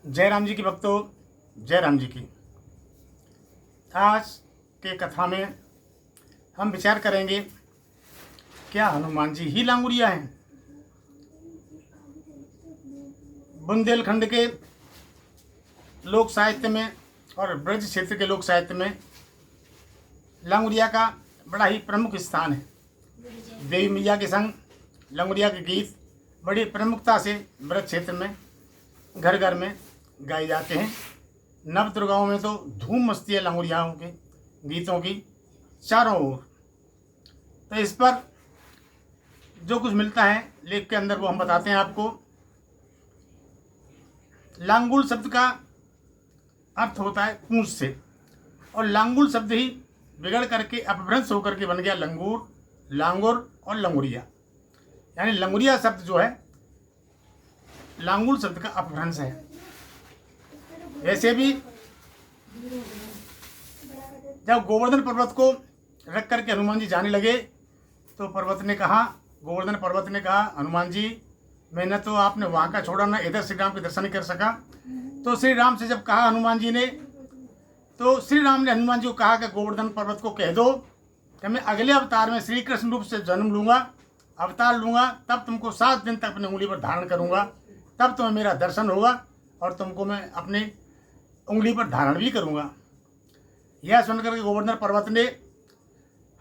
जय राम जी की भक्तों, जय राम जी की। आज के कथा में हम विचार करेंगे, क्या हनुमान जी ही लांगुरिया हैं? बुंदेलखंड के लोक साहित्य में और ब्रज क्षेत्र के लोक साहित्य में लांगुरिया का बड़ा ही प्रमुख स्थान है। देवी मैया के संग लांगुरिया के गीत बड़ी प्रमुखता से ब्रज क्षेत्र में घर घर में गाए जाते हैं। नव दुर्गाओं में तो धूम मस्ती है लांगुरियाओं के गीतों की चारों ओर। तो इस पर जो कुछ मिलता है लेख के अंदर वो हम बताते हैं आपको। लांगुल शब्द का अर्थ होता है पूंछ से, और लांगुल शब्द ही बिगड़ करके अपभ्रंश होकर के बन गया लंगूर, लांगुर और लंगुरिया। यानी लंगुरिया शब्द जो है लांगुल शब्द का अपभ्रंश है। वैसे भी जब गोवर्धन पर्वत को रख करके हनुमान जी जाने लगे तो गोवर्धन पर्वत ने कहा, हनुमान जी मैंने तो आपने वहाँ का छोड़ा ना, इधर श्री राम के दर्शन नहीं कर सका। तो श्री राम से जब कहा हनुमान जी ने, तो श्री राम ने हनुमान जी को कहा कि गोवर्धन पर्वत को कह दो कि मैं अगले अवतार में श्री कृष्ण रूप से जन्म लूँगा, अवतार लूँगा, तब तुमको 7 दिन तक अपनी उंगली पर धारण करूँगा, तब तुम्हें मेरा दर्शन होगा और तुमको मैं अपने उंगली पर धारण भी करूँगा। यह सुनकर के गोवर्धन पर्वत ने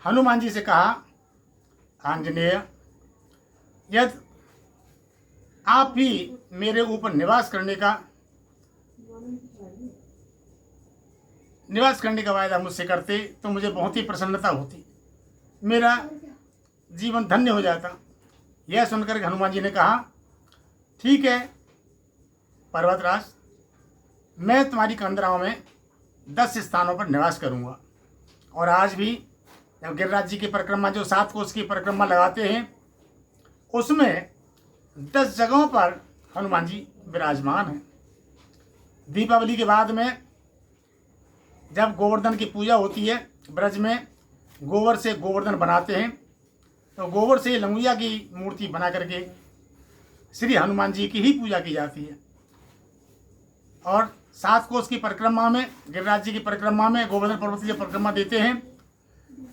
हनुमान जी से कहा, आंजनेय, यदि आप ही मेरे ऊपर निवास करने का वायदा मुझसे करते तो मुझे बहुत ही प्रसन्नता होती, मेरा जीवन धन्य हो जाता। यह सुनकर हनुमान जी ने कहा, ठीक है पर्वतराज, मैं तुम्हारी कंदराओं में 10 स्थानों पर निवास करूंगा। और आज भी जब गिरिराज जी की परिक्रमा, जो 7 कोस की परिक्रमा लगाते हैं, उसमें 10 जगहों पर हनुमान जी विराजमान हैं। दीपावली के बाद में जब गोवर्धन की पूजा होती है, ब्रज में गोबर से गोवर्धन बनाते हैं, तो गोबर से लंगुरिया की मूर्ति बना करके श्री हनुमान जी की ही पूजा की जाती है। और 7 कोस की परिक्रमा में, गिरिराज जी की परिक्रमा में गोवर्धन पर्वत की परिक्रमा देते हैं,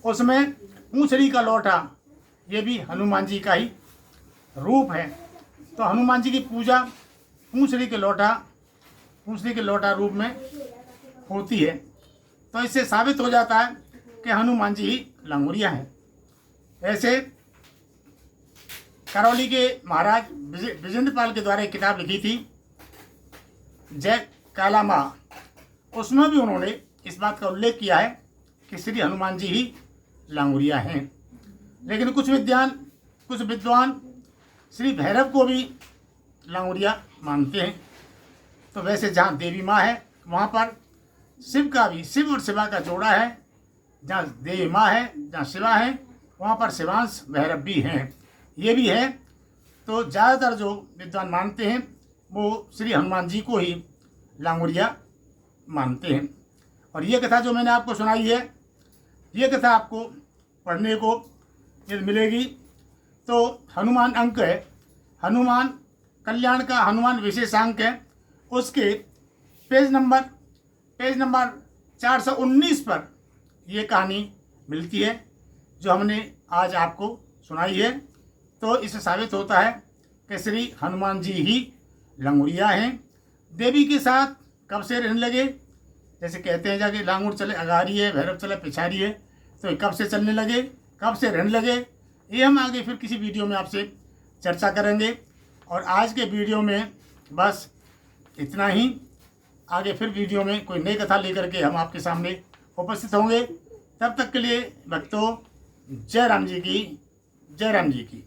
उसमें पूंछड़ी का लौटा, ये भी हनुमान जी का ही रूप है। तो हनुमान जी की पूजा पूंछड़ी के लौटा रूप में होती है। तो इससे साबित हो जाता है कि हनुमान जी ही लांगुरिया हैं। ऐसे करौली के महाराज विजेंद्रपाल के द्वारा एक किताब लिखी थी, जय कालामा, उसमें भी उन्होंने इस बात का उल्लेख किया है कि श्री हनुमान जी ही लांगुरिया हैं। लेकिन कुछ विद्वान श्री भैरव को भी लांगुरिया मानते हैं। तो वैसे जहाँ देवी माँ है वहाँ पर शिव और शिवा का जोड़ा है। जहाँ देवी माँ है, जहाँ शिवा है, वहाँ पर शिवांश भैरव भी हैं, ये भी है। तो ज़्यादातर जो विद्वान मानते हैं वो श्री हनुमान जी को ही लांगुरिया मानते हैं। और ये कथा जो मैंने आपको सुनाई है, ये कथा आपको पढ़ने को यदि मिलेगी तो हनुमान अंक है, हनुमान कल्याण का हनुमान विशेषांक है, उसके पेज नंबर 419 पर ये कहानी मिलती है जो हमने आज आपको सुनाई है। तो इससे साबित होता है कि श्री हनुमान जी ही लांगुरिया हैं। देवी के साथ कब से रहने लगे, जैसे कहते हैं जाके लांगुर चले अगारी है, भैरव चले पिछारी है, तो कब से चलने लगे, कब से रहने लगे, ये हम आगे फिर किसी वीडियो में आपसे चर्चा करेंगे। और आज के वीडियो में बस इतना ही। आगे फिर वीडियो में कोई नई कथा लेकर के हम आपके सामने उपस्थित होंगे। तब तक के लिए भक्तों, जय राम जी की, जय राम जी की।